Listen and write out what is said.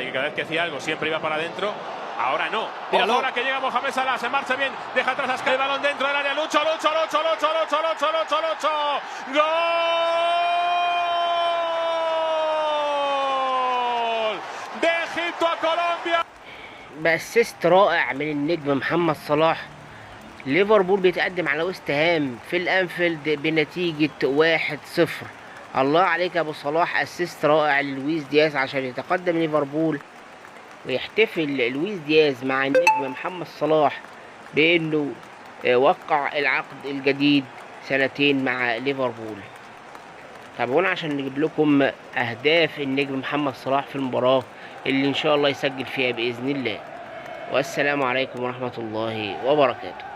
Y cada vez que hacía algo siempre iba para adentro. Ahora no. Míralo. Ahora que llega Mohamed Salah, se marcha bien, deja atrás a Sky, el balón dentro del área, Lucho. ¡Gol! De Egipto a Colombia. بأسيست رائع من النجم محمد صلاح. ليفربول بيتقدم على ويست هام في الانفيلد بنتيجة 1-0. الله عليك يا ابو صلاح، اسيست رائع للويس دياز عشان يتقدم ليفربول، ويحتفل لويس دياز مع النجم محمد صلاح بانه وقع العقد الجديد 2 مع ليفربول. تابعونا عشان نجيب لكم اهداف النجم محمد صلاح في المباراة اللي ان شاء الله يسجل فيها باذن الله. والسلام عليكم ورحمة الله وبركاته.